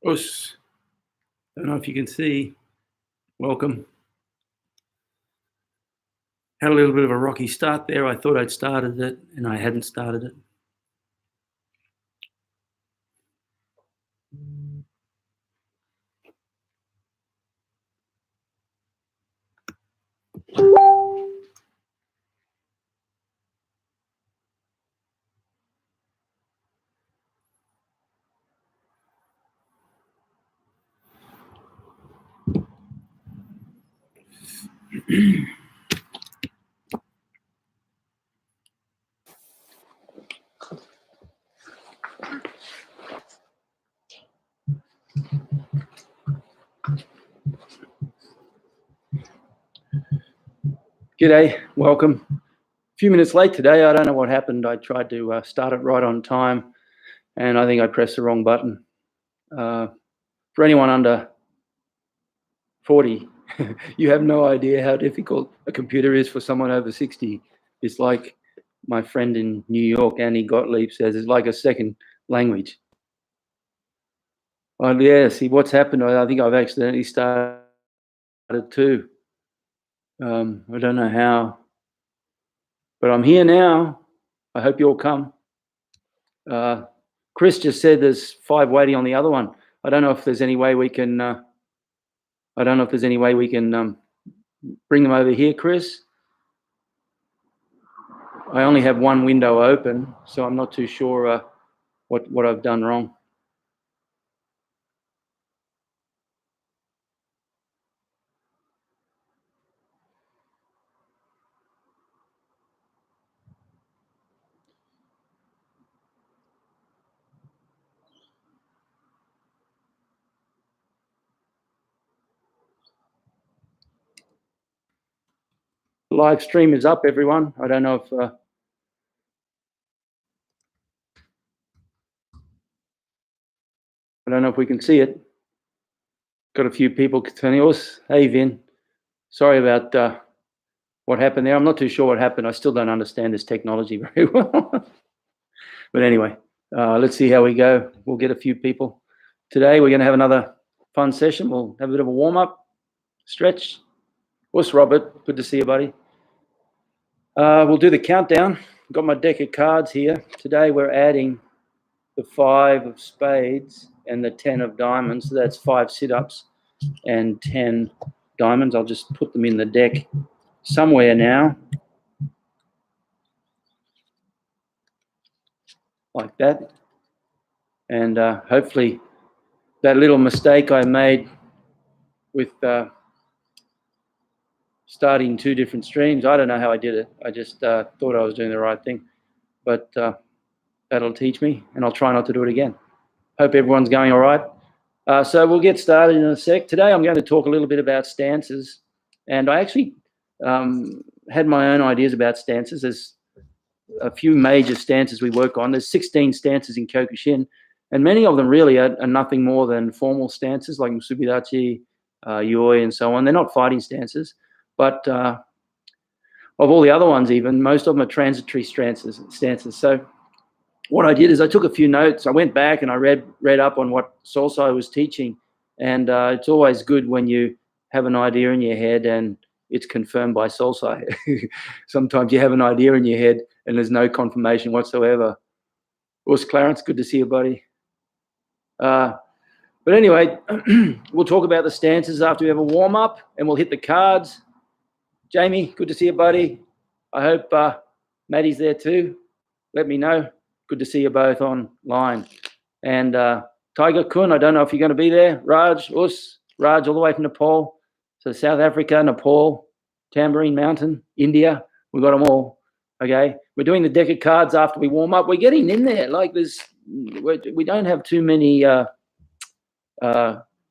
Us. Don't know if you can see. Welcome. Had a little bit of a rocky start there. I thought I'd started it and I hadn't started it. G'day, welcome. A few minutes late today. I don't know what happened. I tried to start it right on time and I think I pressed the wrong button. For anyone under 40, you have no idea how difficult a computer is for someone over 60. It's like my friend in New York, Annie Gottlieb, says, it's like a second language. Oh yeah, see what's happened. I think I've accidentally started too. I don't know how, but I'm here now. I hope you'll come. Chris just said there's 5 waiting on the other one. I don't know if there's any way we can. Bring them over here, Chris. I only have one window open, so I'm not too sure what I've done wrong. Live stream is up, everyone. I don't know if we can see it. Got a few people telling us, hey Vin, sorry about what happened there. I'm not too sure what happened. I still don't understand this technology very well. But anyway, let's see how we go. We'll get a few people. Today we're going to have another fun session. We'll have a bit of a warm-up, stretch. What's Robert? Good to see you, buddy. We'll do the countdown. Got my deck of cards here. Today we're adding the 5 of spades and the 10 of diamonds. So that's 5 sit-ups and 10 diamonds. I'll just put them in the deck somewhere now. Like that. And hopefully that little mistake I made with starting 2 different streams, I don't know how I did it. I just thought I was doing the right thing. But that'll teach me, and I'll try not to do it again. Hope everyone's going all right. So we'll get started in a sec. Today I'm going to talk a little bit about stances. And I actually had my own ideas about stances. There's a few major stances we work on. There's 16 stances in Kyokushin, and many of them really are nothing more than formal stances like Musubidachi, Yoi, and so on. They're not fighting stances, but of all the other ones even, most of them are transitory stances. So what I did is I took a few notes. I went back and I read up on what Solsai was teaching, and it's always good when you have an idea in your head and it's confirmed by Solsai. Sometimes you have an idea in your head and there's no confirmation whatsoever. Us, Clarence, good to see you, buddy. But anyway, we'll talk about the stances after we have a warm-up, and we'll hit the cards. Jamie, good to see you, buddy. I hope Maddie's there too. Let me know. Good to see you both online. And Tiger Kun, I don't know if you're going to be there. Raj, Us, Raj, all the way from Nepal. So South Africa, Nepal, Tambourine Mountain, India. We've got them all. Okay. We're doing the deck of cards after we warm up. We're getting in there. Like we don't have too many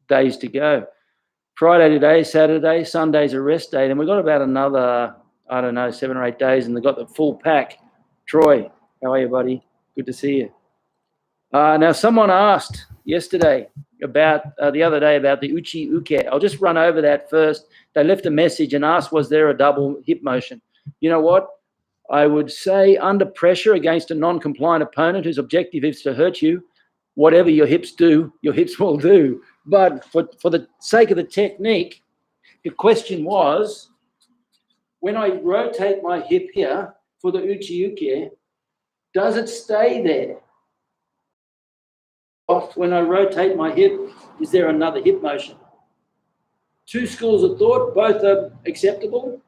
days to go. Friday today, Saturday, Sunday's a rest day. Then we've got about another, I don't know, 7 or 8 days, and they've got the full pack. Troy, how are you, buddy? Good to see you. Now, someone asked yesterday about, the other day, about the uchi uke. I'll just run over that first. They left a message and asked, was there a double hip motion? You know what? I would say under pressure against a non-compliant opponent whose objective is to hurt you, whatever your hips do, your hips will do. But for the sake of the technique, the question was, when I rotate my hip here for the uchi-uke, does it stay there? When I rotate my hip, is there another hip motion? Two schools of thought, both are acceptable.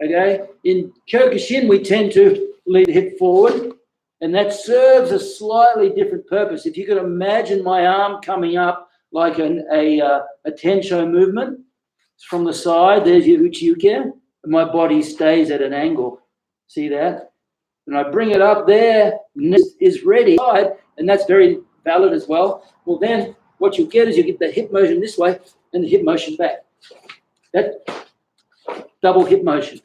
Okay, in Kyokushin, we tend to lead the hip forward, and that serves a slightly different purpose. If you could imagine my arm coming up like a tensho movement from the side, there's your uchi-uke, and my body stays at an angle. See that? And I bring it up there, and this is ready, and that's very valid as well. Well, then what you get is you get the hip motion this way and the hip motion back. That double hip motion.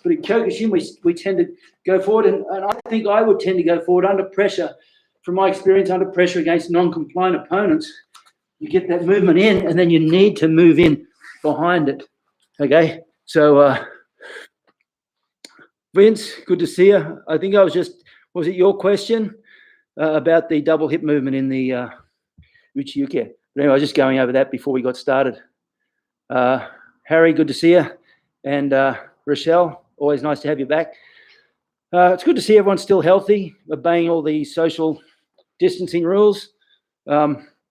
But in Kyokushin, we tend to go forward, and I think I would tend to go forward under pressure. From my experience, under pressure against non-compliant opponents, you get that movement in, and then you need to move in behind it. Okay, so Vince, good to see you. I think was it your question about the double hip movement in the uchi-uke? But anyway, I was just going over that before we got started. Harry, good to see you. And Rochelle, always nice to have you back. It's good to see everyone's still healthy, obeying all the social distancing rules.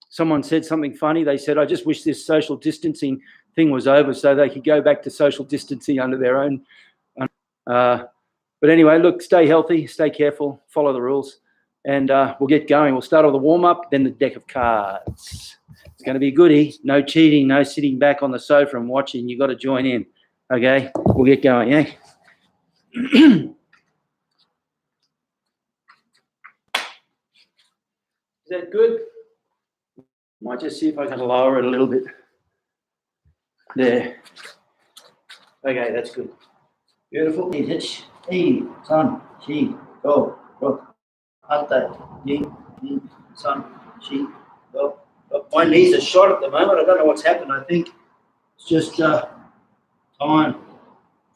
Someone said something funny. They said, I just wish this social distancing thing was over so they could go back to social distancing under their own. But anyway, look, stay healthy, stay careful, follow the rules, and we'll get going. We'll start with the warm-up, then the deck of cards. It's going to be a goodie. No cheating, no sitting back on the sofa and watching. You've got to join in. Okay, we'll get going, yeah? Is that good? Might just see if I can lower it a little bit. There. Okay, that's good. Beautiful. Hitch. Hey, son, she, go, go. Atta, yin, son, she, go. My knees are short at the moment. I don't know what's happened. I think it's just time.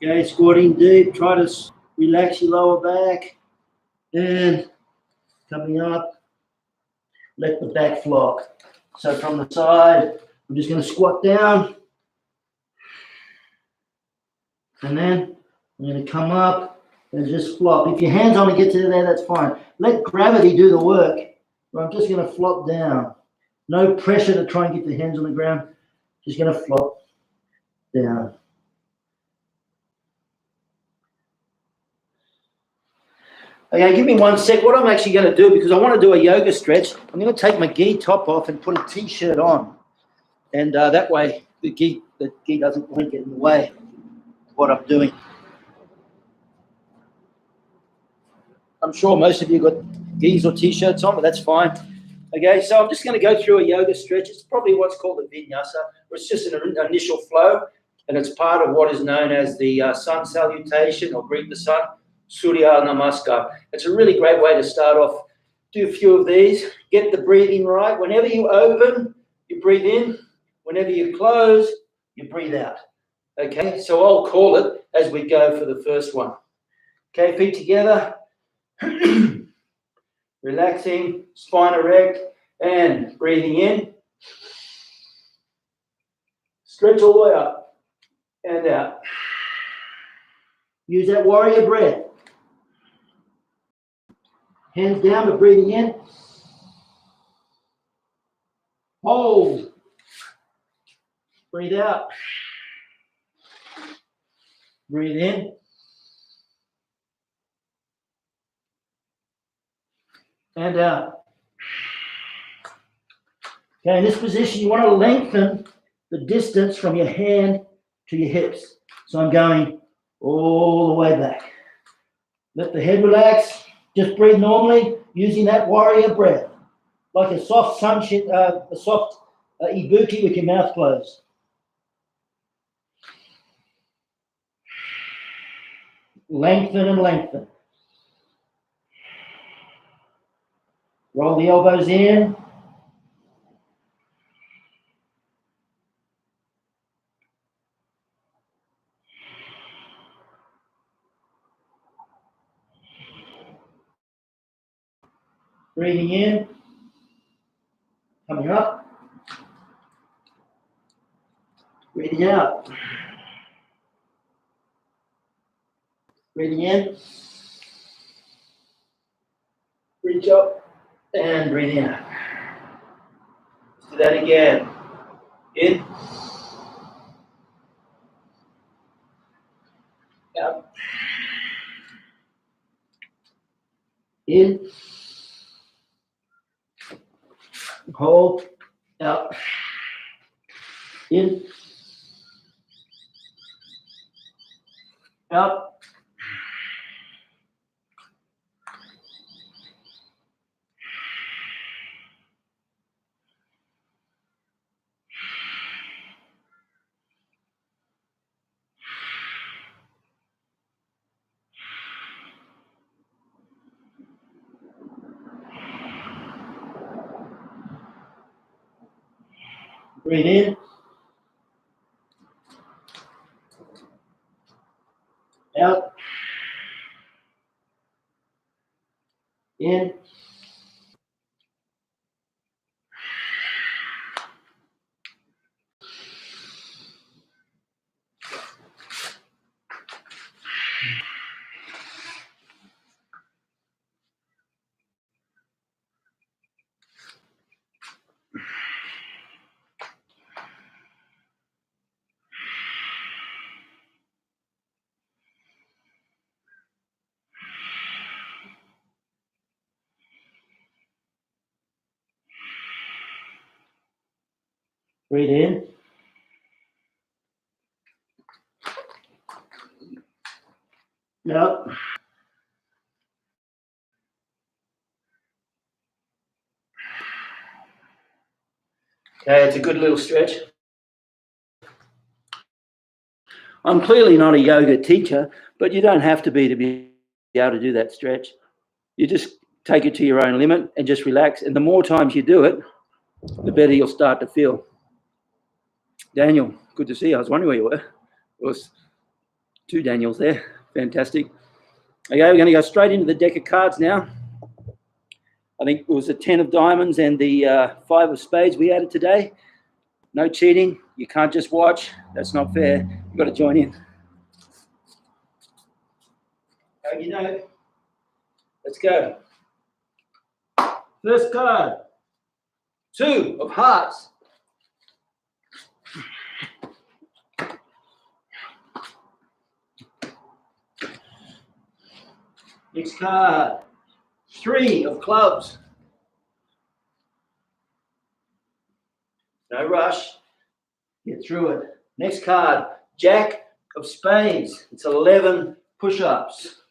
Okay, squatting deep. Try to relax your lower back. And coming up, let the back flock. So from the side, I'm just going to squat down. And then I'm going to come up and just flop. If your hands only get to there, that's fine. Let gravity do the work. But I'm just going to flop down. No pressure to try and get the hands on the ground. Just going to flop down. Okay, give me 1 sec. What I'm actually going to do, because I want to do a yoga stretch, I'm going to take my gi top off and put a t-shirt on. And that way the gi doesn't get in the way of what I'm doing. I'm sure most of you got gis or t-shirts on, but that's fine. Okay, so I'm just going to go through a yoga stretch. It's probably what's called a vinyasa, where it's just an initial flow, and it's part of what is known as the sun salutation, or greet the sun, Surya Namaskar. It's a really great way to start off. Do a few of these. Get the breathing right. Whenever you open, you breathe in. Whenever you close, you breathe out. Okay, so I'll call it as we go for the first one. Okay, feet together. Relaxing, spine erect, and breathing in. Stretch all the way up and out. Use that warrior breath. Hands down to breathing in. Hold. Breathe out. Breathe in. And out. Okay, in this position, you want to lengthen the distance from your hand to your hips. So I'm going all the way back. Let the head relax. Just breathe normally using that warrior breath, like a soft ibuki with your mouth closed. Lengthen and lengthen. Roll the elbows in. Breathing in. Coming up. Breathing out. Breathing in. Reach up and breathing out. Let's do that again. In. Out. In. Hold. Out. In. Out. Breathe in. Out. In. Breathe in. Out. Okay, it's a good little stretch. I'm clearly not a yoga teacher, but you don't have to be able to do that stretch. You just take it to your own limit and just relax. And the more times you do it, the better you'll start to feel. Daniel, good to see you. I was wondering where you were. There was two Daniels there. Fantastic. Okay, we're going to go straight into the deck of cards now. I think it was the 10 of diamonds and the 5 of spades we added today. No cheating. You can't just watch. That's not fair. You've got to join in. You know, let's go. First card, 2 of hearts. Next card, 3 of clubs. No rush. Get through it. Next card, Jack of spades. It's 11 push-ups.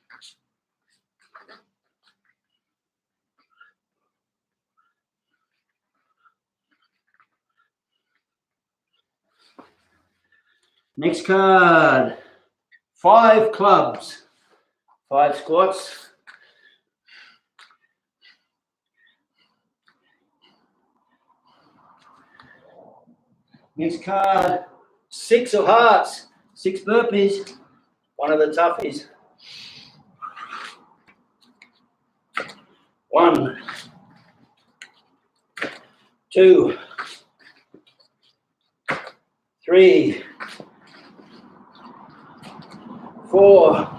Next card, 5 clubs. 5 squats. Next card, 6 of hearts. 6 burpees. One of the toughies. 1, 2, 3, 4,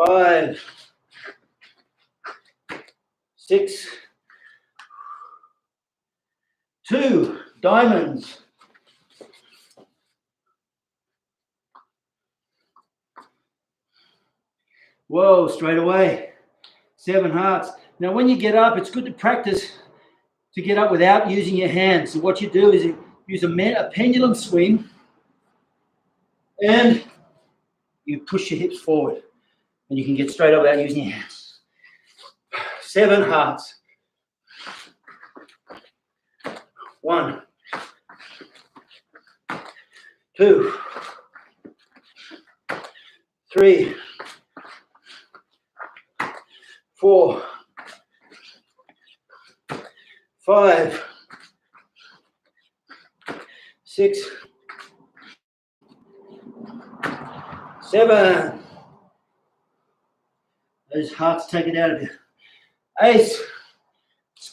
5, 6, 2 diamonds. Whoa, straight away. 7 hearts. Now, when you get up, it's good to practice to get up without using your hands. So what you do is you use a pendulum swing and you push your hips forward. And you can get straight up without using your hands. 7 hearts. 1, 2, 3, 4, 5, 6, 7. Those hearts take it out of you. Ace,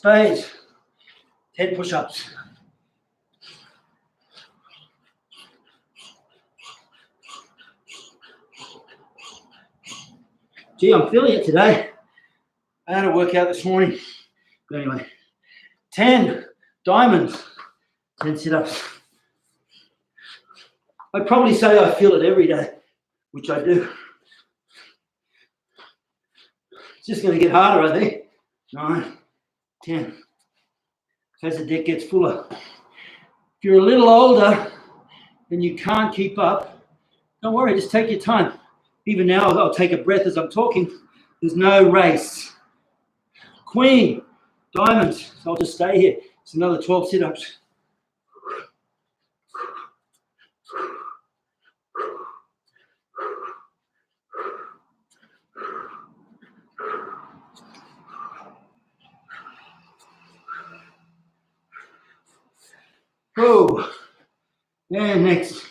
spades, 10 push-ups. Gee, I'm feeling it today. I had a workout this morning. But anyway, 10 diamonds, 10 sit-ups. I'd probably say I feel it every day, which I do. It's just going to get harder, I think. 9, 10. As the deck gets fuller. If you're a little older and you can't keep up, don't worry, just take your time. Even now, I'll take a breath as I'm talking. There's no race. Queen, diamonds. So I'll just stay here. It's another 12 sit-ups. Oh, and next,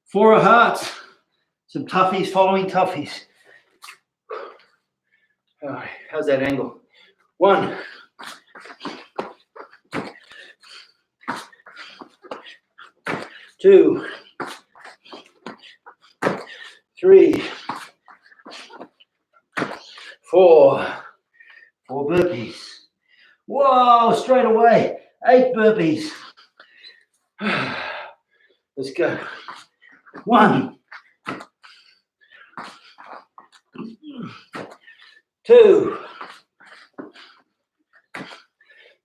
4 of hearts. Some toughies following toughies. All right, how's that angle? 1, 2, 3, 4. 4 burpees. Whoa, straight away. 8 burpees. Let's go. 1, 2,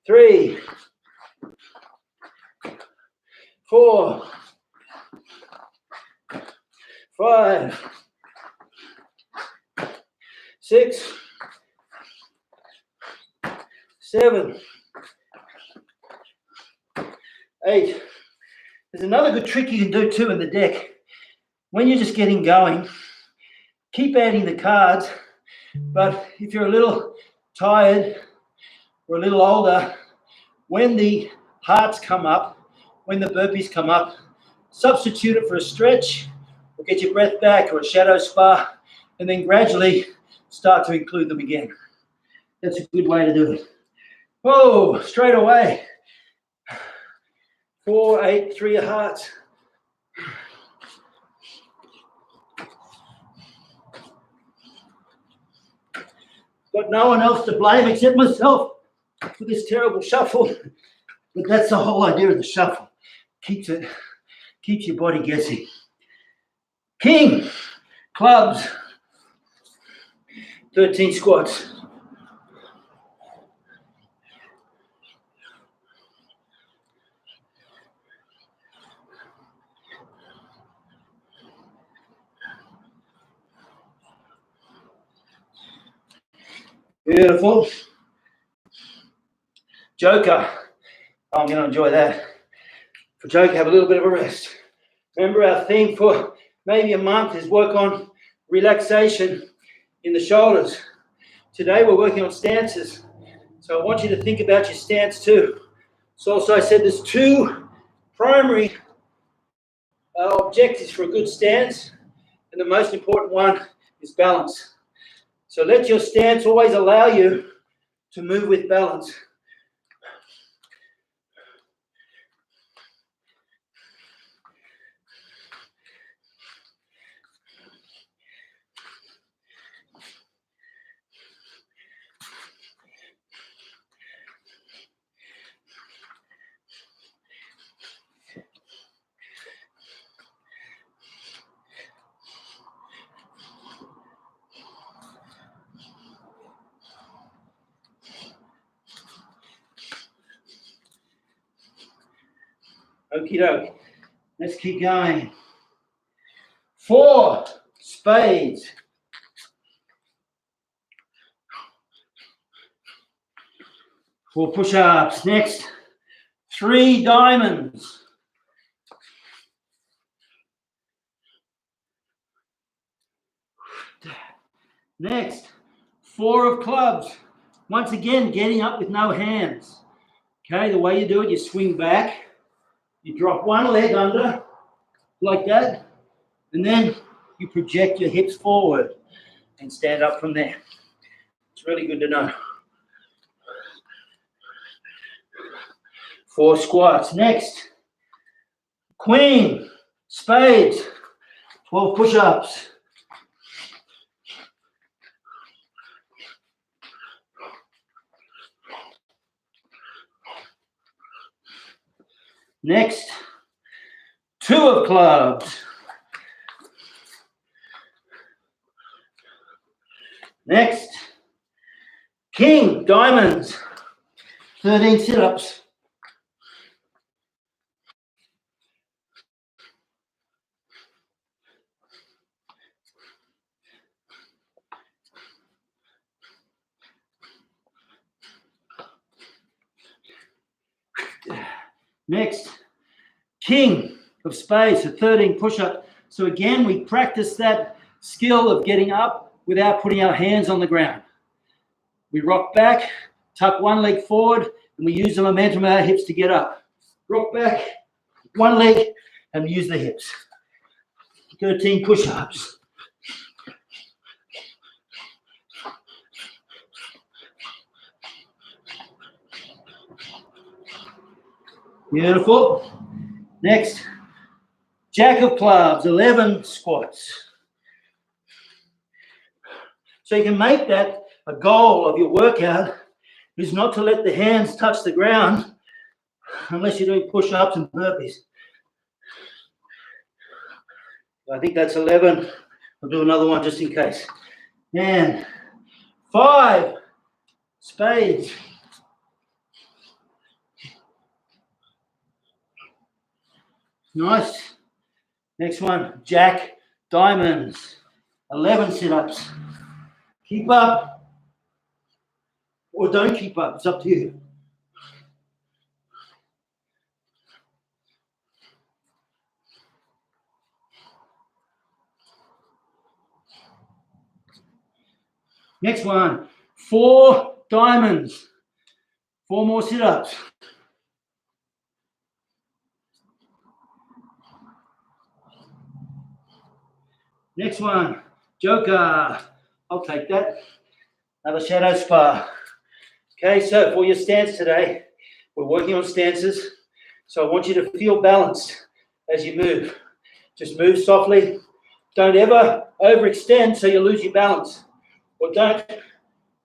3, 4, 5, 6, 7, 8. There's another good trick you can do too in the deck. When you're just getting going, keep adding the cards, but if you're a little tired or a little older, when the hearts come up, when the burpees come up, substitute it for a stretch or get your breath back or a shadow spa, and then gradually start to include them again. That's a good way to do it. Whoa, straight away. 4, 8, 3 of hearts. Got no one else to blame except myself for this terrible shuffle. But that's the whole idea of the shuffle. Keeps your body guessing. King, clubs, 13 squats. Beautiful. Joker. I'm going to enjoy that. For Joker, have a little bit of a rest. Remember, our theme for maybe a month is work on relaxation in the shoulders. Today we're working on stances. So I want you to think about your stance too. So also I said there's 2 primary objectives for a good stance. And the most important one is balance. So let your stance always allow you to move with balance. Okie doke. Let's keep going. 4 spades. 4 push-ups. Next, 3 diamonds. Next, 4 of clubs. Once again, getting up with no hands. Okay, the way you do it, you swing back. You drop one leg under, like that, and then you project your hips forward and stand up from there. It's really good to know. 4 squats. Next, Queen, spades, 12 push-ups. Next, 2 of clubs. Next, king, diamonds, 13 sit-ups. Next, king of spades, so 13 push-ups. So again, we practice that skill of getting up without putting our hands on the ground. We rock back, tuck one leg forward, and we use the momentum of our hips to get up. Rock back, one leg, and use the hips. 13 push-ups. Beautiful. Next, jack of clubs, 11 squats. So you can make that a goal of your workout, is not to let the hands touch the ground unless you're doing push-ups and burpees. I think that's 11. I'll do another one just in case. And 5 spades. Nice. Next one, jack, diamonds, 11 sit-ups. Keep up or don't keep up. It's up to you. Next one, 4 diamonds, 4 more sit-ups. Next one, joker. I'll take that. Another shadow spa. Okay, so for your stance today, we're working on stances. So I want you to feel balanced as you move. Just move softly. Don't ever overextend so you lose your balance. Or don't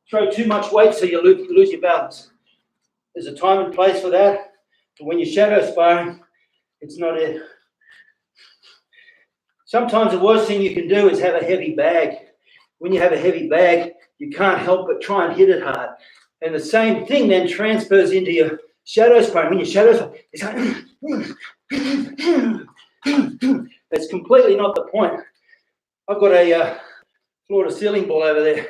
throw too much weight so you lose your balance. There's a time and place for that. But when you're shadow sparring, it's not it. Sometimes the worst thing you can do is have a heavy bag. When you have a heavy bag, you can't help but try and hit it hard. And the same thing then transfers into your shadow sparring. When you shadow spar, it's like, that's completely not the point. I've got a floor-to-ceiling ball over there.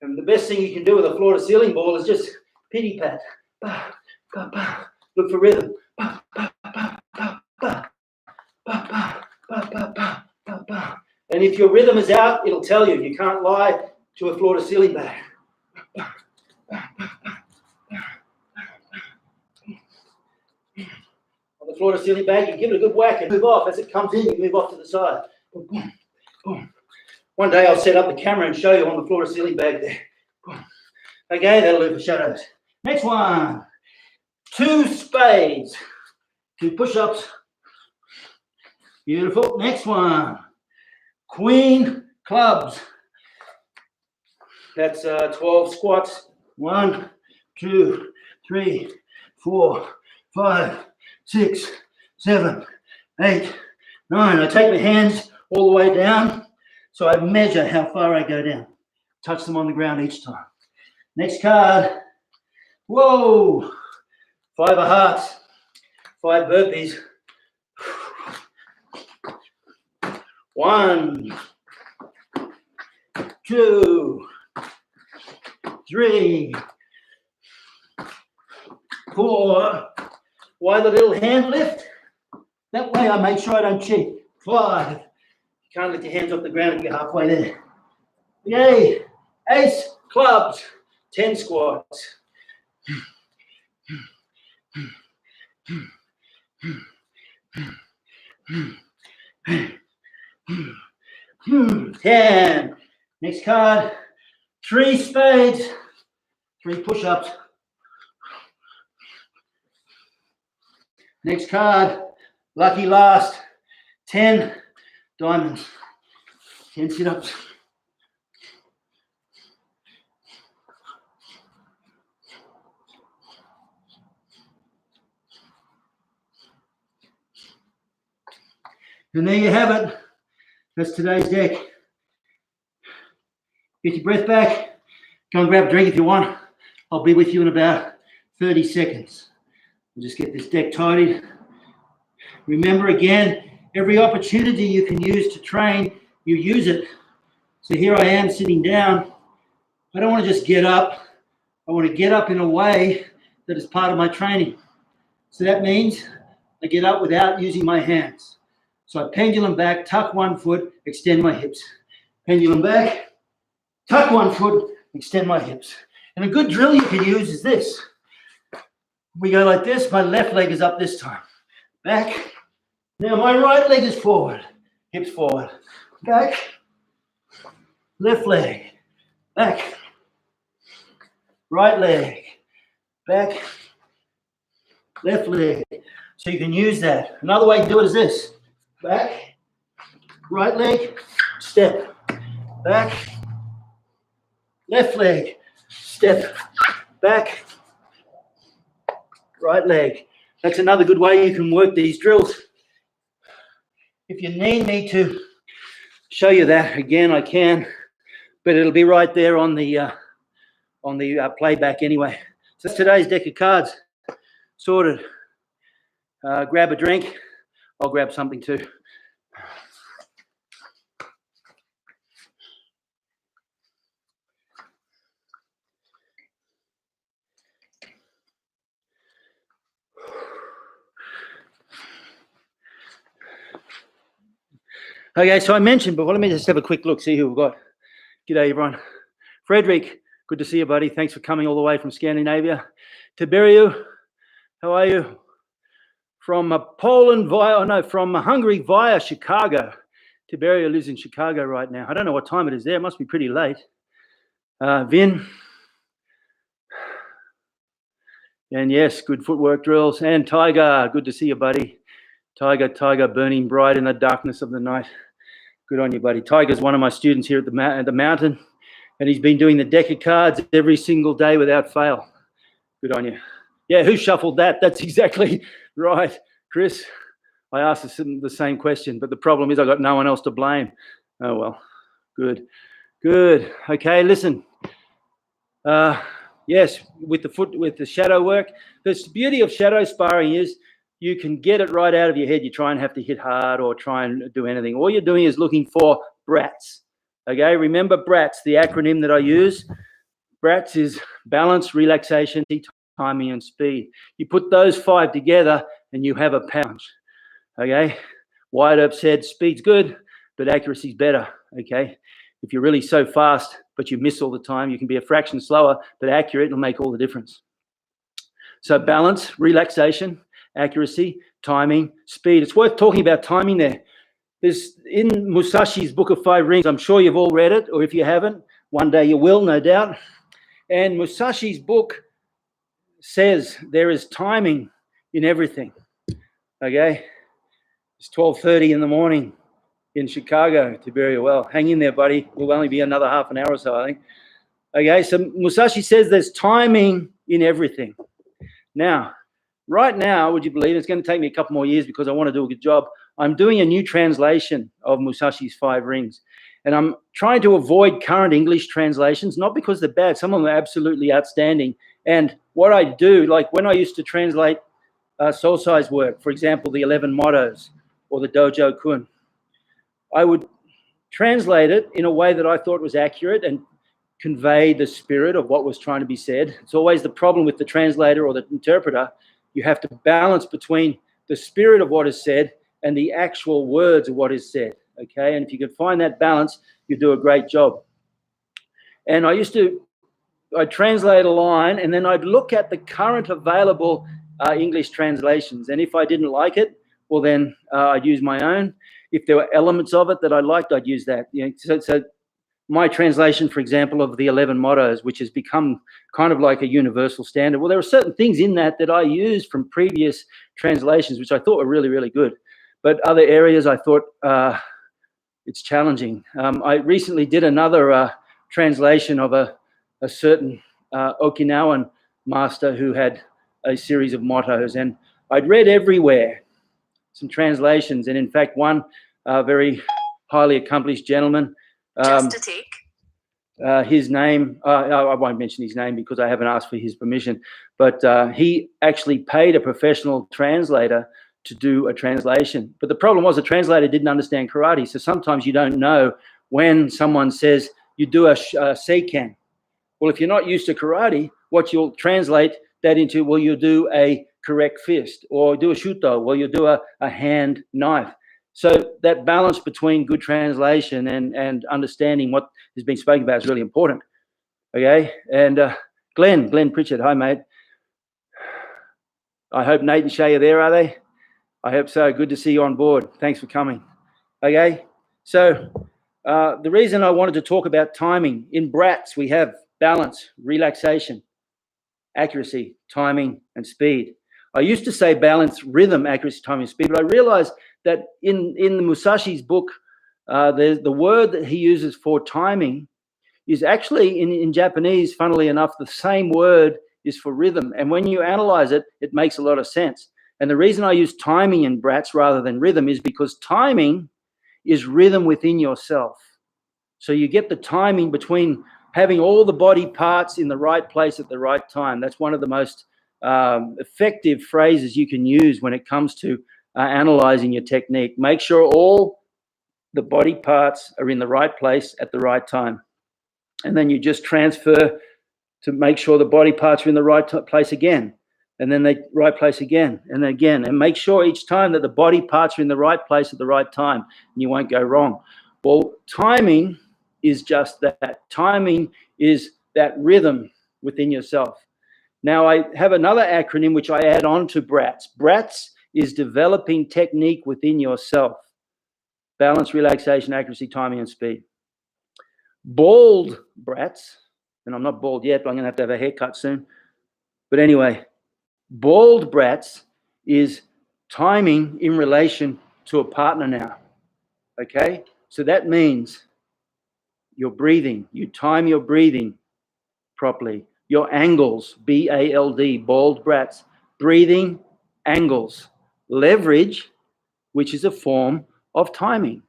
And the best thing you can do with a floor-to-ceiling ball is just pity pat. Bah, bah, bah. Look for rhythm. Bah, bah, bah, bah, bah. Bah, bah, bah, bah, bah, bah, bah. And if your rhythm is out, it'll tell you. You can't lie to a floor-to-ceiling bag. On the floor-to-ceiling bag, you give it a good whack and move off. As it comes in, you move off to the side. Boom, boom, boom. One day I'll set up the camera and show you on the floor-to-ceiling bag there. Boom. Okay, that'll do for shadows. Next one. 2 spades. 2 push-ups. Beautiful. Next one. Queen clubs. That's 12 squats. 1, 2, 3, 4, 5, 6, 7, 8, 9. I take my hands all the way down, so I measure how far I go down. Touch them on the ground each time. Next card. Whoa. 5 of hearts. 5 burpees. 1, 2, 3, 4. Why the little hand lift? That way I make sure I don't cheat. 5. You can't lift your hands off the ground if you're halfway there. Yay. Ace clubs. 10 squats. 10. Next card. 3 spades. 3 push-ups. Next card, lucky last, 10 diamonds, 10 sit-ups. And there you have it. That's today's deck. Get your breath back. Go and grab a drink if you want. I'll be with you in about 30 seconds. We'll just get this deck tidied. Remember again, every opportunity you can use to train, you use it. So here I am sitting down. I don't want to just get up. I want to get up in a way that is part of my training. So that means I get up without using my hands. So I pendulum back, tuck one foot, extend my hips. Pendulum back, tuck one foot, extend my hips. And a good drill you can use is this. We go like this, my left leg is up this time. Back. Now my right leg is forward, hips forward. Back. Left leg. Back. Right leg. Back. Left leg. So you can use that. Another way to do it is this. Back. Right leg. Step. Back. Left leg. Step. Back. Right leg. That's another good way you can work these drills. If you need me to show you that again, I can, but it'll be right there on the playback anyway. So that's today's deck of cards. Sorted. Grab a drink. I'll grab something too. Okay, so I mentioned, but let me just have a quick look, see who we've got. G'day, everyone. Frederick, good to see you, buddy. Thanks for coming all the way from Scandinavia. Tiberiu, how are you? From Poland from Hungary via Chicago. Tiberiu lives in Chicago right now. I don't know what time it is there. It must be pretty late. Vin. And yes, good footwork drills. And Tiger, good to see you, buddy. Tiger, burning bright in the darkness of the night. Good on you, buddy. Tiger's one of my students here at the mountain, and he's been doing the deck of cards every single day without fail. Good on you. Yeah, who shuffled that? That's exactly right, Chris. I asked the same question, but the problem is I got no one else to blame. Oh, well, good. Okay, listen. Yes, with the shadow work, the beauty of shadow sparring is you can get it right out of your head. You try and have to hit hard or try and do anything. All you're doing is looking for BRATS. Okay, remember BRATS, the acronym that I use. BRATS is balance, relaxation, timing, and speed. You put those 5 together and you have a punch. Okay, Wyatt Earp said speed's good, but accuracy's better. Okay, if you're really so fast, but you miss all the time, you can be a fraction slower, but accurate, it'll make all the difference. So balance, relaxation, accuracy, timing, speed. It's worth talking about timing there. There's in Musashi's Book of 5 Rings, I'm sure you've all read it, or if you haven't, one day you will, no doubt. And Musashi's book says there is timing in everything. Okay? It's 12:30 in the morning in Chicago, Tiberiu. Well, hang in there, buddy. We'll only be another half an hour or so, I think. Okay, so Musashi says there's timing in everything. Now, right now, would you believe it's going to take me a couple more years because I want to do a good job. I'm doing a new translation of Musashi's 5 Rings. And I'm trying to avoid current English translations, not because they're bad. Some of them are absolutely outstanding. And what I do, like when I used to translate soul size work, for example, the 11 mottos or the Dojo Kun, I would translate it in a way that I thought was accurate and convey the spirit of what was trying to be said. It's always the problem with the translator or the interpreter. You have to balance between the spirit of what is said and the actual words of what is said, okay? And if you can find that balance, you do a great job. And I'd translate a line and then I'd look at the current available English translations. And if I didn't like it, well then I'd use my own. If there were elements of it that I liked, I'd use that. You know, so my translation, for example, of the 11 mottos, which has become kind of like a universal standard. Well, there are certain things in that I used from previous translations, which I thought were really, really good. But other areas I thought it's challenging. I recently did another translation of a certain Okinawan master who had a series of mottos, and I'd read everywhere some translations, and in fact, one very highly accomplished gentleman. Just a tick. His name, I won't mention his name because I haven't asked for his permission, but he actually paid a professional translator to do a translation. But the problem was the translator didn't understand karate, so sometimes you don't know when someone says you do a seiken. Well, if you're not used to karate, what you'll translate that into, well, you'll do a correct fist, or do a shuto, well, you'll do a hand knife. So that balance between good translation and understanding what has been spoken about is really important. Okay, and Glenn Pritchard, hi mate. I hope Nate and Shay are there, are they? I hope so. Good to see you on board. Thanks for coming. Okay, so the reason I wanted to talk about timing, in Bratz we have balance, relaxation, accuracy, timing, and speed. I used to say balance, rhythm, accuracy, timing, and speed, but I realized that in the Musashi's book, the word that he uses for timing is actually in Japanese, funnily enough, the same word is for rhythm. And when you analyze it, it makes a lot of sense. And the reason I use timing in Bratz rather than rhythm is because timing is rhythm within yourself. So you get the timing between having all the body parts in the right place at the right time. That's one of the most effective phrases you can use when it comes to analyzing your technique. Make sure all the body parts are in the right place at the right time. And then you just transfer to make sure the body parts are in the right place again. And then the right place again and again. And make sure each time that the body parts are in the right place at the right time, and you won't go wrong. Well, timing is just that. Timing is that rhythm within yourself. Now, I have another acronym which I add on to Bratz. Bratz is developing technique within yourself. Balance, relaxation, accuracy, timing, and speed. Bald Bratz, and I'm not bald yet, but I'm going to have a haircut soon. But anyway, bald Bratz is timing in relation to a partner now. Okay? So that means your breathing. You time your breathing properly. Your angles, B-A-L-D, bald Bratz. Breathing, angles. Leverage, which is a form of timing.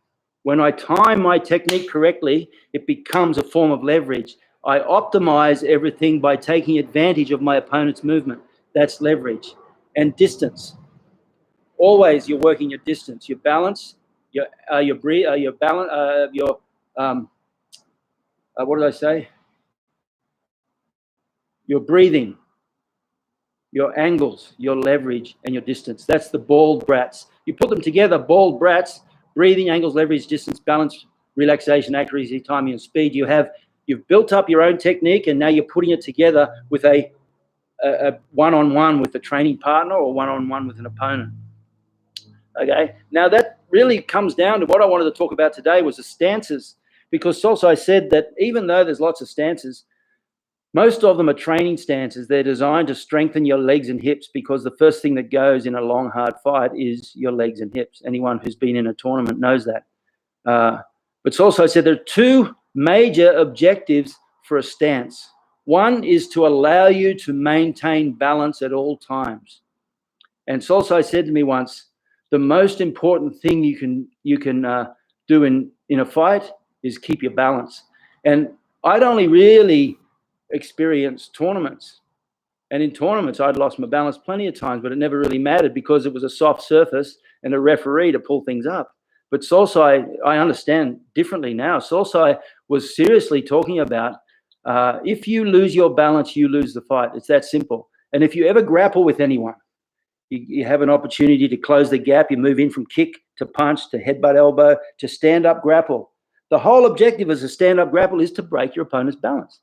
When I time my technique correctly, it becomes a form of leverage. I optimize everything by taking advantage of my opponent's movement. That's leverage. And distance. Always you're working your distance, your balance, your balance, what did I say? Your breathing, your angles, your leverage, and your distance. That's the bald Bratz. You put them together, bald Bratz, breathing, angles, leverage, distance, balance, relaxation, accuracy, timing, and speed. You've built up your own technique, and now you're putting it together with a one-on-one with a training partner or one-on-one with an opponent. Okay, now that really comes down to what I wanted to talk about today was the stances, because also I said that even though there's lots of stances, most of them are training stances. They're designed to strengthen your legs and hips, because the first thing that goes in a long, hard fight is your legs and hips. Anyone who's been in a tournament knows that. But it's also said there are two major objectives for a stance. One is to allow you to maintain balance at all times. And Solsai said to me once, the most important thing you can do in a fight is keep your balance. And I'd only really experienced tournaments. And in tournaments, I'd lost my balance plenty of times, but it never really mattered because it was a soft surface and a referee to pull things up. But Solsai, I understand differently now. Solsai was seriously talking about if you lose your balance, you lose the fight. It's that simple. And if you ever grapple with anyone, you have an opportunity to close the gap. You move in from kick to punch to headbutt elbow to stand-up grapple. The whole objective as a stand-up grapple is to break your opponent's balance.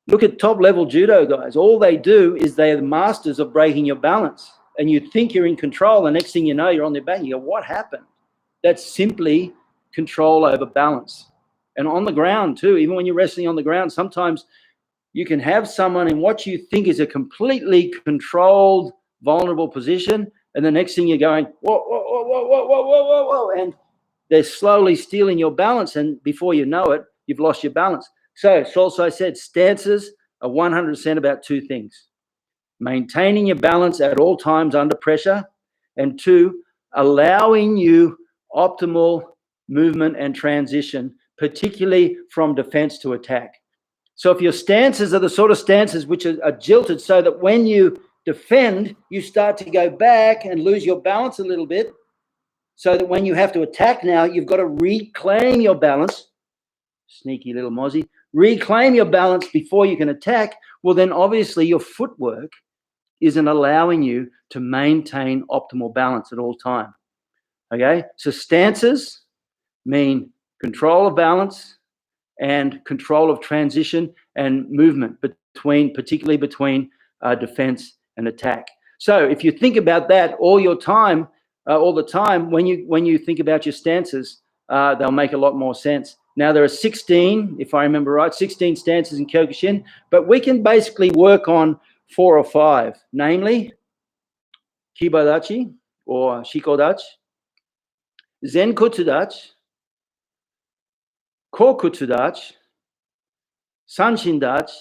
Look at top-level judo guys. All they do is they are the masters of breaking your balance. And you think you're in control, the next thing you know, you're on their back. You go, what happened? That's simply control over balance. And on the ground too, even when you're wrestling on the ground, sometimes you can have someone in what you think is a completely controlled, vulnerable position, and the next thing you're going, whoa, whoa, whoa, whoa, whoa, whoa, whoa, whoa, and they're slowly stealing your balance, and before you know it, you've lost your balance. So Solsai said stances are 100% about two things: maintaining your balance at all times under pressure, and two, allowing you optimal movement and transition, particularly from defense to attack. So if your stances are the sort of stances which are jilted so that when you defend, you start to go back and lose your balance a little bit, so that when you have to attack now, you've got to reclaim your balance. Sneaky little mozzie. Reclaim your balance before you can attack. Well, then obviously your footwork isn't allowing you to maintain optimal balance at all time. Okay? So stances mean control of balance and control of transition and movement particularly between defense and attack. So if you think about that all the time, when you think about your stances, they'll make a lot more sense. Now there are 16, if I remember right, 16 stances in Kyokushin, but we can basically work on 4 or 5, namely Kibadachi or Shikodachi, Zenkutsudachi, Kokutsudachi, Sanshindachi,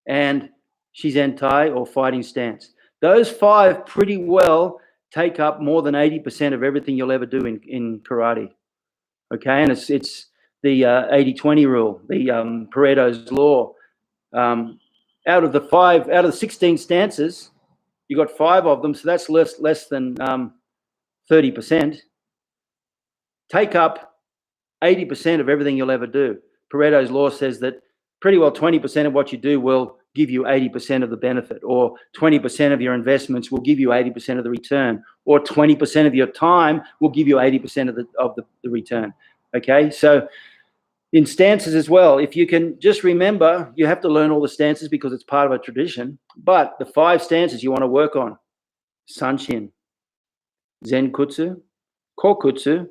and Shizentai or fighting stance. Those 5 pretty well take up more than 80% of everything you'll ever do in karate. Okay, and it's the 80-20 rule, the Pareto's law. Out of the 16 stances, you got 5 of them, so that's less than 30%. Take up 80% of everything you'll ever do. Pareto's law says that pretty well 20% of what you do will give you 80% of the benefit, or 20% of your investments will give you 80% of the return, or 20% of your time will give you 80% of the return. Okay, so in stances as well, if you can just remember, you have to learn all the stances because it's part of a tradition, but the 5 stances you want to work on: Sanshin, Zenkutsu, Kokutsu,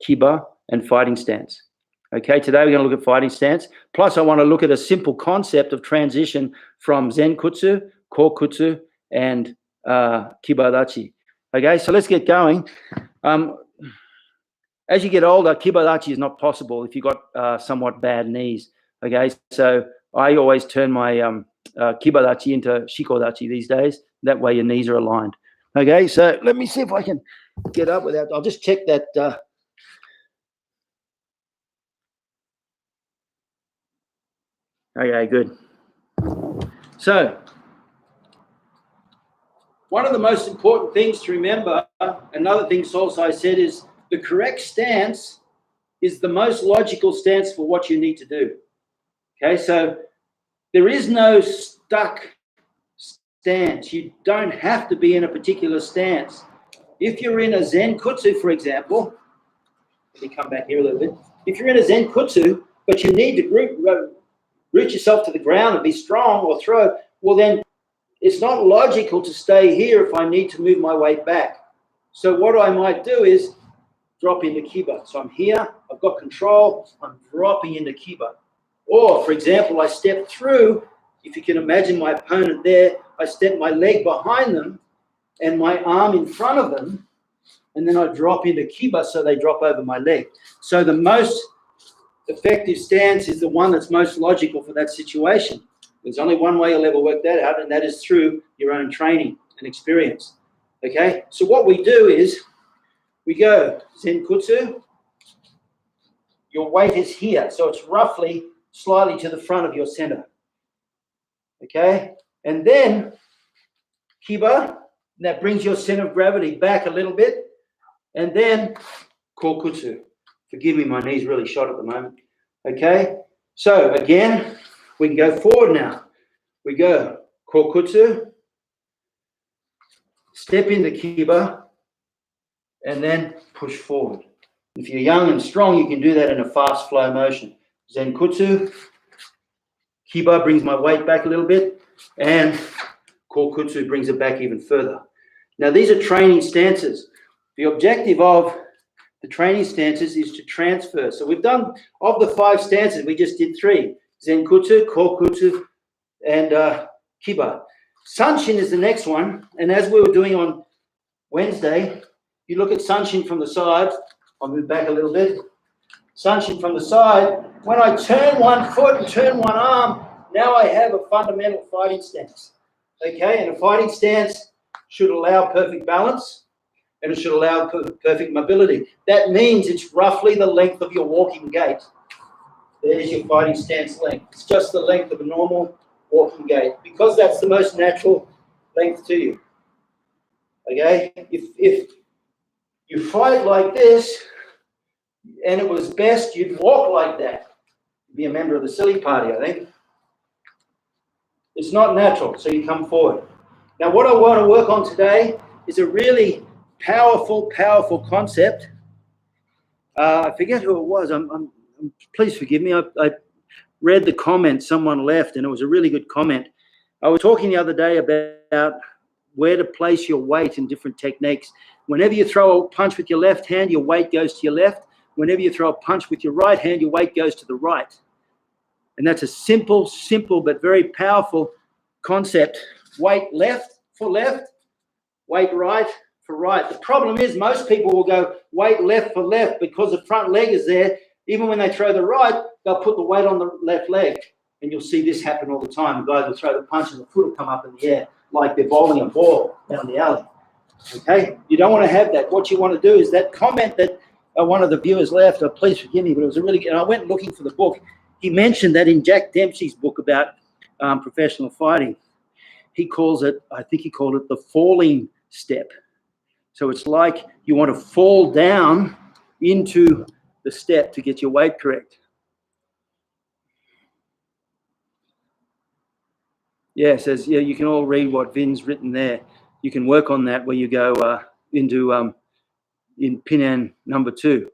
Kiba, and fighting stance. Okay, today we're going to look at fighting stance. Plus, I want to look at a simple concept of transition from Zenkutsu, Kokutsu, and Kibadachi. Okay, so let's get going. As you get older, Kibadachi is not possible if you've got somewhat bad knees. Okay, so I always turn my Kibadachi into Shikodachi these days. That way your knees are aligned. Okay, so let me see if I can get up without. I'll just check that. Okay, good. So, one of the most important things to remember, another thing Solsai said, is the correct stance is the most logical stance for what you need to do. Okay, so there is no stuck stance. You don't have to be in a particular stance. If you're in a Zenkutsu, for example, let me come back here a little bit. If you're in a Zenkutsu, but you need to root yourself to the ground and be strong or throw, well then it's not logical to stay here if I need to move my weight back. So what I might do is drop into Kiba. So I'm here, I've got control, I'm dropping into Kiba. Or, for example, I step through, if you can imagine my opponent there, I step my leg behind them and my arm in front of them, and then I drop into Kiba so they drop over my leg. So the most effective stance is the one that's most logical for that situation. There's only one way you'll ever work that out, and that is through your own training and experience. Okay, so what we do is we go Zenkutsu. Your weight is here, so it's roughly slightly to the front of your center. Okay, and then Kiba, that brings your center of gravity back a little bit, and then Kokutsu. Forgive me, my knee's really shot at the moment. Okay, so again, we can go forward now. We go Kokutsu, step into Kiba, and then push forward. If you're young and strong, you can do that in a fast flow motion. Zenkutsu, Kiba brings my weight back a little bit, and Kokutsu brings it back even further. Now, these are training stances. The objective of the training stances is to transfer. So we've done, of the 5 stances, we just did 3. Zenkutsu, Kokutsu, and Kiba. Sanshin is the next one. And as we were doing on Wednesday, you look at Sanshin from the side. I'll move back a little bit. Sanshin from the side. When I turn one foot and turn one arm, now I have a fundamental fighting stance. Okay, and a fighting stance should allow perfect balance and it should allow perfect mobility. That means it's roughly the length of your walking gait. There's your fighting stance length. It's just the length of a normal walking gait because that's the most natural length to you. Okay, if you fight like this and it was best you'd walk like that, you'd be a member of the silly party, I think. It's not natural, so you come forward. Now, what I want to work on today is a really powerful concept. I forget who it was. Please forgive me. I read the comment someone left, and it was a really good comment. I was talking the other day about where to place your weight in different techniques. Whenever you throw a punch with your left hand, your weight goes to your left. Whenever you throw a punch with your right hand, your weight goes to the right. And that's a simple, but very powerful concept. Weight left for left, weight right for right. The problem is most people will go weight left for left because the front leg is there. Even when they throw the right, they'll put the weight on the left leg. And you'll see this happen all the time. The guys will throw the punch and the foot will come up in the air like they're bowling a ball down the alley. Okay? You don't want to have that. What you want to do is that comment that one of the viewers left, please forgive me, but it was a really good, and I went looking for the book. He mentioned that in Jack Dempsey's book about professional fighting, he calls it, I think he called it the falling step. So it's like you want to fall down into the step to get your weight correct. Yeah, it says, yeah, you can all read what Vin's written there. You can work on that where you go into in Pinan number 2.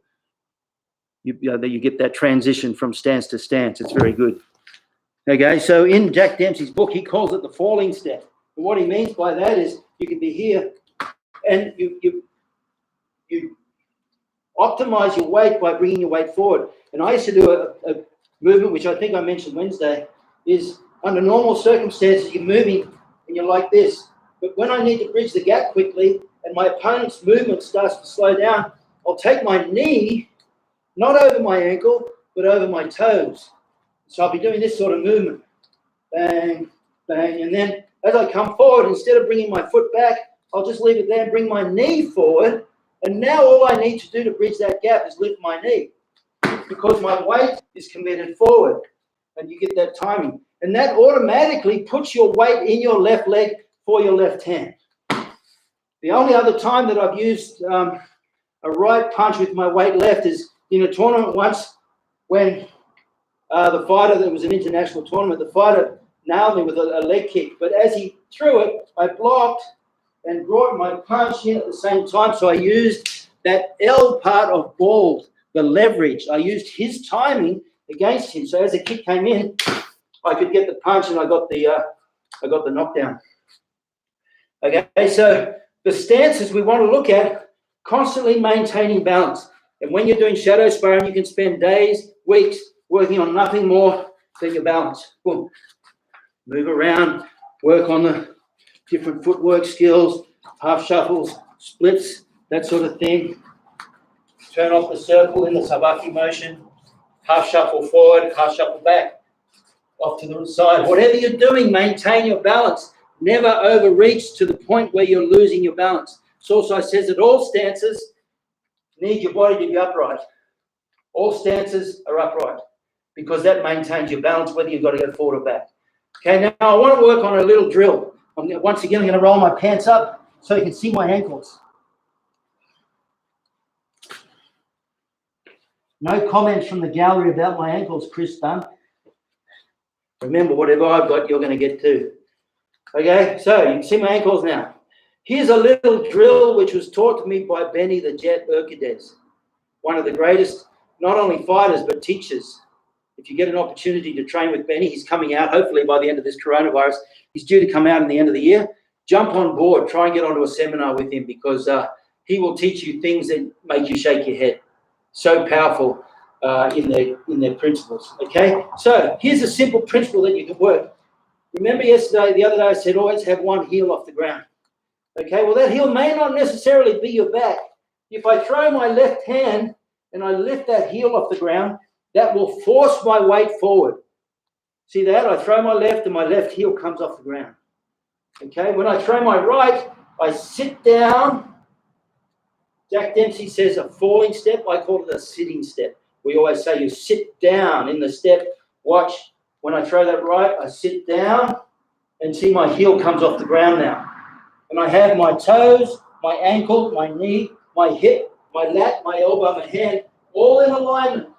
You get that transition from stance to stance. It's very good. Okay, so in Jack Dempsey's book, he calls it the falling step. And what he means by that is you can be here and you optimize your weight by bringing your weight forward. And I used to do a movement, which I think I mentioned Wednesday, is under normal circumstances, you're moving and you're like this. But when I need to bridge the gap quickly and my opponent's movement starts to slow down, I'll take my knee, not over my ankle, but over my toes. So I'll be doing this sort of movement. Bang, bang. And then as I come forward, instead of bringing my foot back, I'll just leave it there and bring my knee forward. And now all I need to do to bridge that gap is lift my knee because my weight is committed forward. And you get that timing. And that automatically puts your weight in your left leg for your left hand. The only other time that I've used a right punch with my weight left is in a tournament once when the fighter, that was an international tournament, the fighter nailed me with a leg kick. But as he threw it, I blocked and brought my punch in at the same time. So I used that L part of ball, the leverage. I used his timing against him. So as the kick came in, I could get the punch and I got the knockdown. Okay, so the stances we want to look at, constantly maintaining balance. And when you're doing shadow sparring, you can spend days, weeks working on nothing more than your balance. Boom. Move around, work on the different footwork skills, half shuffles, splits, that sort of thing. Turn off the circle in the sabaki motion, half shuffle forward, half shuffle back, off to the side. Whatever you're doing, maintain your balance. Never overreach to the point where you're losing your balance. Sosai says that all stances need your body to be upright. All stances are upright because that maintains your balance, whether you've got to go forward or back. Okay, now I want to work on a little drill. Once again, I'm going to roll my pants up so you can see my ankles. No comments from the gallery about my ankles, Chris Dunn. Remember, whatever I've got, you're going to get too. Okay, so you can see my ankles now. Here's a little drill which was taught to me by Benny the Jet Urquidez, one of the greatest, not only fighters, but teachers. If you get an opportunity to train with Benny, he's coming out, hopefully by the end of this coronavirus. He's due to come out in the end of the year. Jump on board, try and get onto a seminar with him because he will teach you things that make you shake your head. So powerful in their principles. Okay, so here's a simple principle that you can work. Remember the other day I said always have one heel off the ground. Okay, well that heel may not necessarily be your back. If I throw my left hand and I lift that heel off the ground, that will force my weight forward. See that? I throw my left and my left heel comes off the ground. Okay, when I throw my right, I sit down. Jack Dempsey says a falling step. I call it a sitting step. We always say you sit down in the step. Watch, when I throw that right, I sit down and see my heel comes off the ground now. And I have my toes, my ankle, my knee, my hip, my lat, my elbow, my hand, all in alignment.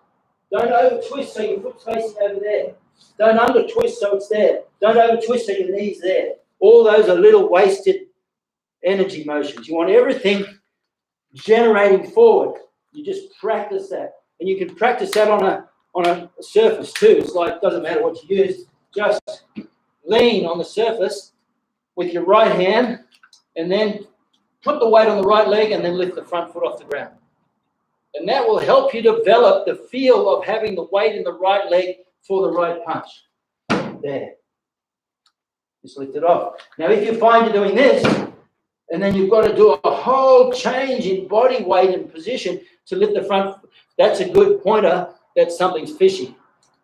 Don't over twist so your foot's facing over there. Don't under twist so it's there. Don't over twist so your knee's there. All those are little wasted energy motions. You want everything generating forward. You just practice that. And you can practice that on a surface too. It's like, doesn't matter what you use, just lean on the surface with your right hand and then put the weight on the right leg and then lift the front foot off the ground. And that will help you develop the feel of having the weight in the right leg for the right punch. There. Just lift it off. Now, if you find you're doing this, and then you've got to do a whole change in body weight and position to lift the front, that's a good pointer that something's fishy.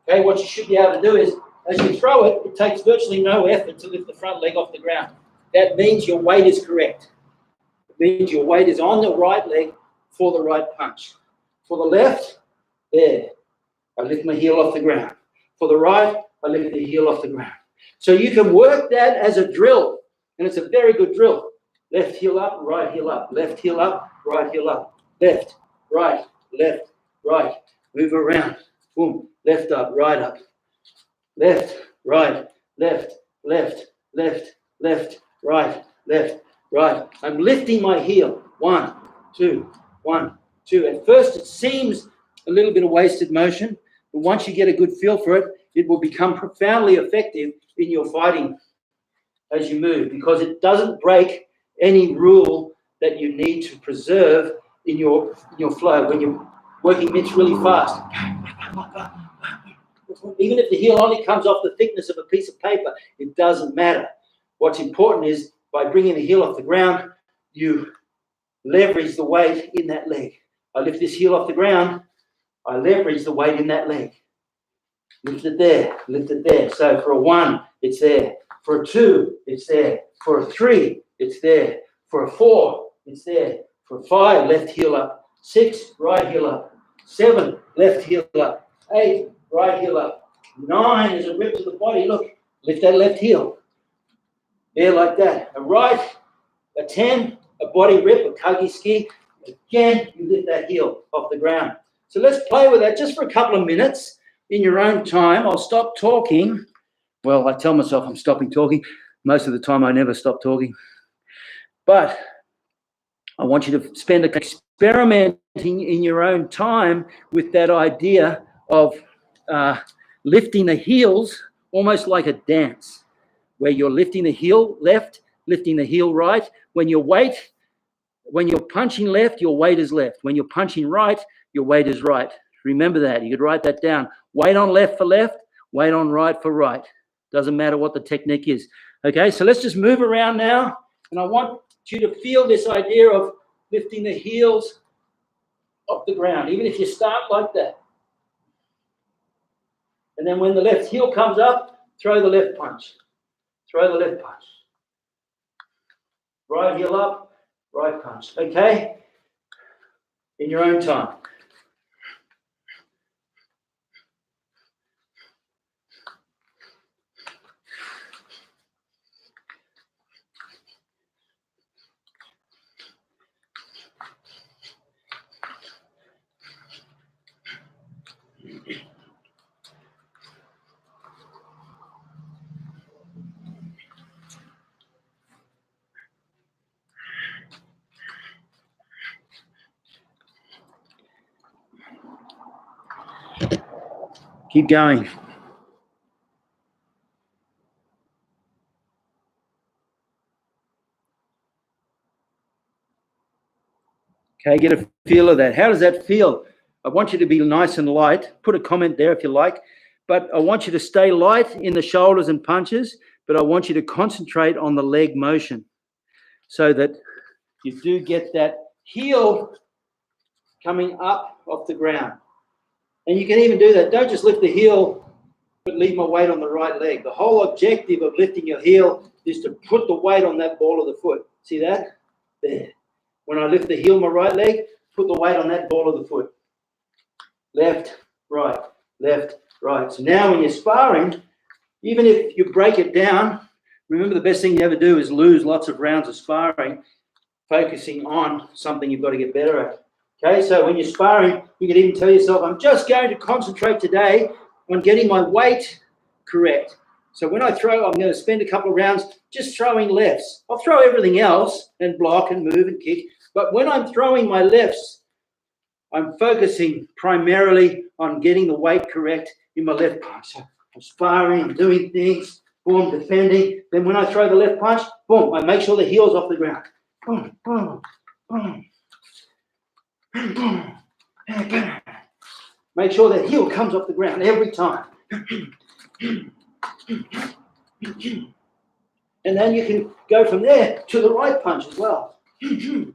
Okay, what you should be able to do is, as you throw it, it takes virtually no effort to lift the front leg off the ground. That means your weight is correct. It means your weight is on the right leg for the right punch. For the left, there, I lift my heel off the ground. For the right, I lift the heel off the ground. So you can work that as a drill, and it's a very good drill. Left heel up, right heel up, left heel up, right heel up, left, right, move around, boom, left up, right, right, left. I'm lifting my heel, 1, 2, 1, 2. At first it seems a little bit of wasted motion, but once you get a good feel for it, it will become profoundly effective in your fighting as you move, because it doesn't break any rule that you need to preserve in your flow. When you're working mitts really fast, even if the heel only comes off the thickness of a piece of paper, it doesn't matter. What's important is by bringing the heel off the ground, you leverage the weight in that leg. I lift this heel off the ground, I leverage the weight in that leg. Lift it there. So for a 1, it's there. For a 2, it's there. For a 3, it's there. For a 4, it's there. For a 5, left heel up. 6, right heel up. 7, left heel up. 8, right heel up. 9 is a rip to the body. Look, lift that left heel. There, like that. A right, a 10, a body rip, a kagi ski. Again, you lift that heel off the ground. So let's play with that just for a couple of minutes in your own time. I'll stop talking. Well, I tell myself I'm stopping talking. Most of the time I never stop talking. But I want you to spend experimenting in your own time with that idea of lifting the heels almost like a dance, where you're lifting the heel left, lifting the heel right. When you're punching left, your weight is left. When you're punching right, your weight is right. Remember that. You could write that down. Weight on left for left, weight on right for right. Doesn't matter what the technique is. Okay, so let's just move around now. And I want you to feel this idea of lifting the heels off the ground, even if you start like that. And then when the left heel comes up, throw the left punch. Throw the left punch. Right heel up, right punch. Okay? In your own time. Keep going. Okay, get a feel of that. How does that feel? I want you to be nice and light. Put a comment there if you like. But I want you to stay light in the shoulders and punches, but I want you to concentrate on the leg motion so that you do get that heel coming up off the ground. And you can even do that. Don't just lift the heel, but leave my weight on the right leg. The whole objective of lifting your heel is to put the weight on that ball of the foot. See that? There. When I lift the heel of my right leg, put the weight on that ball of the foot. Left, right, left, right. So now when you're sparring, even if you break it down, remember the best thing you ever do is lose lots of rounds of sparring, focusing on something you've got to get better at. Okay, so when you're sparring, you can even tell yourself, I'm just going to concentrate today on getting my weight correct. So when I throw, I'm going to spend a couple of rounds just throwing lefts. I'll throw everything else and block and move and kick. But when I'm throwing my lefts, I'm focusing primarily on getting the weight correct in my left punch. So I'm sparring, doing things, boom, defending. Then when I throw the left punch, boom, I make sure the heel's off the ground. Boom, boom, boom. Make sure the heel comes off the ground every time. And then you can go from there to the right punch as well. And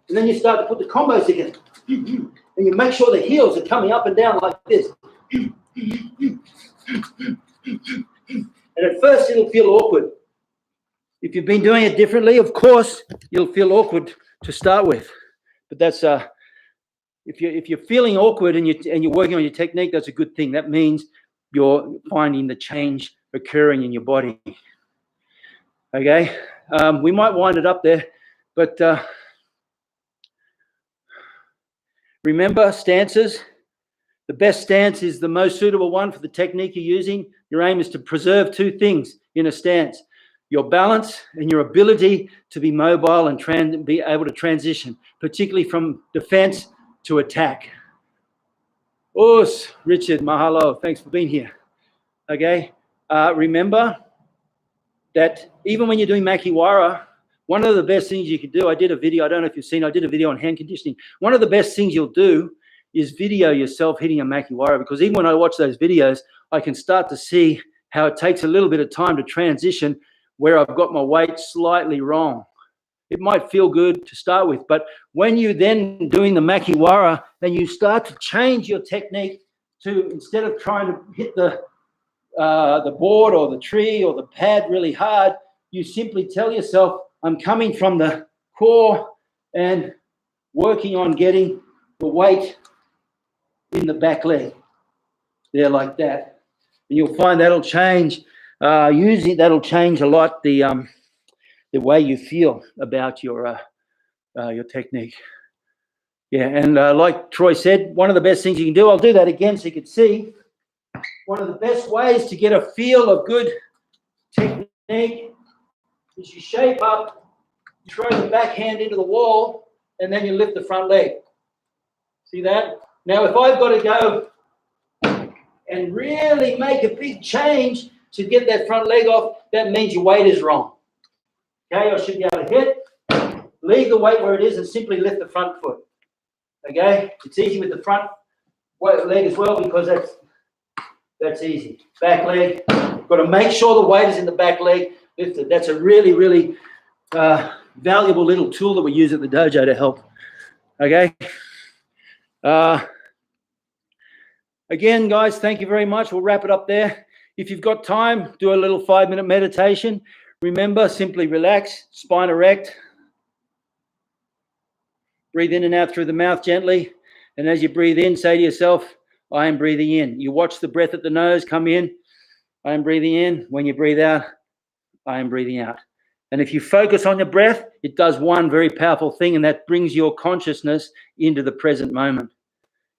then you start to put the combos together. And you make sure the heels are coming up and down like this. And at first it'll feel awkward. If you've been doing it differently, of course, you'll feel awkward to start with. But that's if you're feeling awkward and you're working on your technique, that's a good thing. That means you're finding the change occurring in your body. Okay, we might wind it up there, but remember stances. The best stance is the most suitable one for the technique you're using. Your aim is to preserve two things in a stance: your balance and your ability to be mobile and be able to transition, particularly from defense to attack. Richard, mahalo. Thanks for being here. Okay. Remember that even when you're doing makiwara, one of the best things you can do, I did a video, I don't know if you've seen, I did a video on hand conditioning. One of the best things you'll do is video yourself hitting a makiwara, because even when I watch those videos, I can start to see how it takes a little bit of time to transition where I've got my weight slightly wrong. It might feel good to start with, but when you're then doing the makiwara, then you start to change your technique to, instead of trying to hit the board or the tree or the pad really hard, you simply tell yourself, I'm coming from the core and working on getting the weight in the back leg. There, like that. And you'll find that'll change. Usually that'll change a lot the way you feel about your technique. Yeah, and like Troy said, one of the best things you can do, I'll do that again so you can see. One of the best ways to get a feel of good technique is you shape up, you throw the back hand into the wall, and then you lift the front leg. See that? Now, if I've got to go and really make a big change to get that front leg off, that means your weight is wrong. Okay, I should be able to hit, leave the weight where it is, and simply lift the front foot. Okay, it's easy with the front leg as well, because that's easy. Back leg, got to make sure the weight is in the back leg lifted. That's a really, really valuable little tool that we use at the dojo to help. Okay. Again, guys, thank you very much. We'll wrap it up there. If you've got time, do a little 5-minute meditation. Remember, simply relax, spine erect. Breathe in and out through the mouth gently. And as you breathe in, say to yourself, I am breathing in. You watch the breath at the nose come in. I am breathing in. When you breathe out, I am breathing out. And if you focus on your breath, it does one very powerful thing, and that brings your consciousness into the present moment.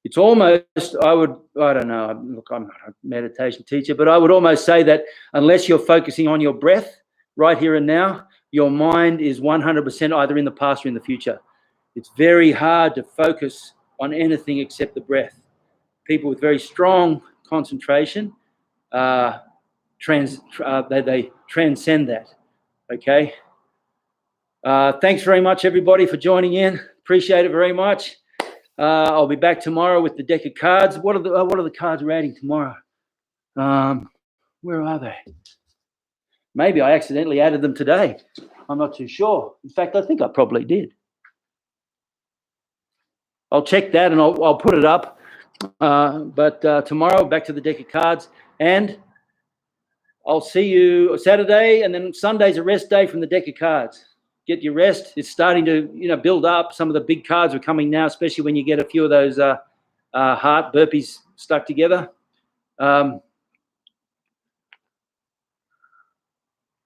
It's almost, I don't know, look, I'm not a meditation teacher, but I would almost say that unless you're focusing on your breath right here and now, your mind is 100% either in the past or in the future. It's very hard to focus on anything except the breath. People with very strong concentration, they transcend that, okay? Thanks very much, everybody, for joining in. Appreciate it very much. I'll be back tomorrow with the deck of cards. What are the cards we're adding tomorrow? Where are they? Maybe I accidentally added them today. I'm not too sure. In fact, I think I probably did. I'll check that and I'll put it up. But tomorrow, back to the deck of cards. And I'll see you Saturday, and then Sunday's a rest day from the deck of cards. Get your rest. It's starting to, build up. Some of the big cards are coming now, especially when you get a few of those heart burpees stuck together. And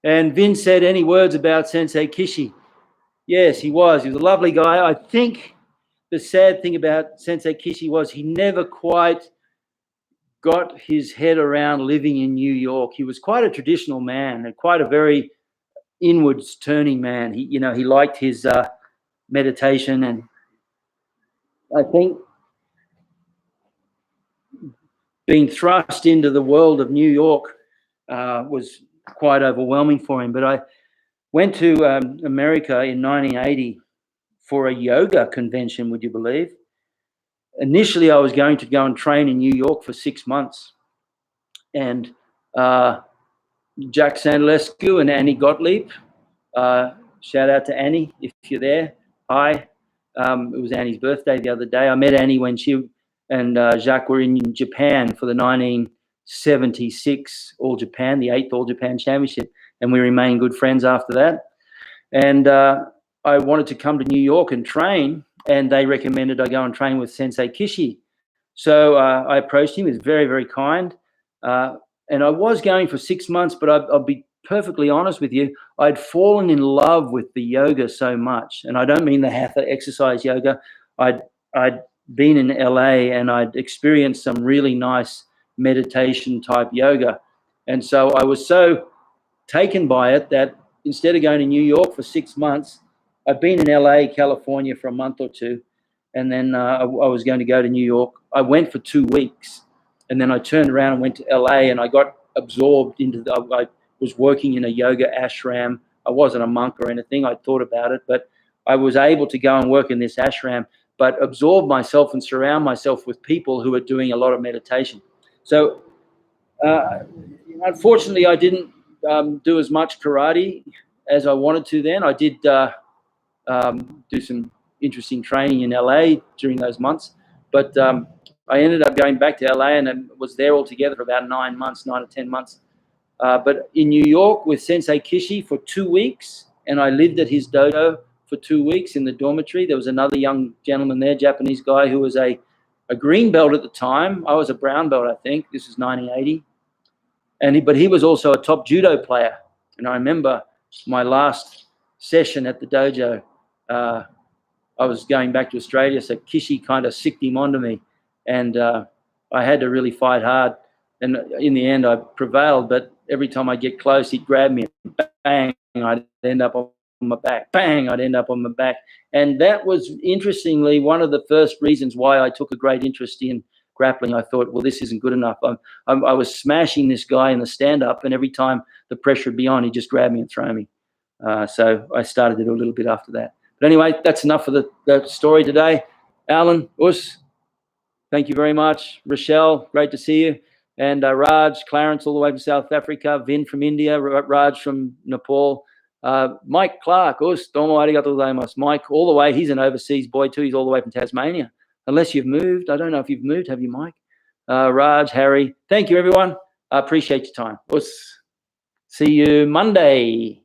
Vin said, any words about Sensei Kishi? Yes, he was. He was a lovely guy. I think the sad thing about Sensei Kishi was he never quite got his head around living in New York. He was quite a traditional man and quite a very inwards turning man. He liked his meditation, and I think being thrust into the world of New York was quite overwhelming for him. But I went to America in 1980 for a yoga convention, would you believe? Initially, I was going to go and train in New York for 6 months. And Jack Sandlescu and Annie Gottlieb, shout out to Annie if you're there. Hi. It was Annie's birthday the other day. I met Annie when she and Jacques were in Japan for the 1976 All Japan, the 8th All Japan Championship. And we remained good friends after that. And I wanted to come to New York and train, and they recommended I go and train with Sensei Kishi. So I approached him. He was very, very kind. And I was going for 6 months, but I'll be perfectly honest with you. I'd fallen in love with the yoga so much. And I don't mean the hatha exercise yoga. I'd been in LA and I'd experienced some really nice meditation type yoga. And so I was so taken by it that instead of going to New York for 6 months, I'd been in LA, California for a month or two. And then I was going to go to New York. I went for 2 weeks. And then I turned around and went to LA, and I got absorbed into I was working in a yoga ashram. I wasn't a monk or anything. I thought about it, but I was able to go and work in this ashram, but absorb myself and surround myself with people who are doing a lot of meditation. So unfortunately, I didn't do as much karate as I wanted to then. I did do some interesting training in LA during those months, but I ended up going back to LA and was there altogether for about 9 months, 9 or 10 months. But in New York with Sensei Kishi for 2 weeks, and I lived at his dojo for 2 weeks in the dormitory. There was another young gentleman there, Japanese guy, who was a green belt at the time. I was a brown belt, I think. This was 1980. But he was also a top judo player. And I remember my last session at the dojo, I was going back to Australia, so Kishi kind of sicked him onto me. And I had to really fight hard. And in the end, I prevailed. But every time I get close, he'd grab me and bang, I'd end up on my back. Bang, I'd end up on my back. And that was, interestingly, one of the first reasons why I took a great interest in grappling. I thought, well, this isn't good enough. I was smashing this guy in the stand-up, and every time the pressure would be on, he'd just grab me and throw me. So I started to do a little bit after that. But anyway, that's enough for the story today. Alan, Us, thank you very much. Rochelle, great to see you. And Raj, Clarence, all the way from South Africa. Vin from India. Raj from Nepal. Mike Clark, Us, domo arigatou gozaimasu. Mike, all the way. He's an overseas boy too. He's all the way from Tasmania. Unless you've moved. I don't know if you've moved. Have you, Mike? Raj, Harry. Thank you, everyone. I appreciate your time. Us. See you Monday.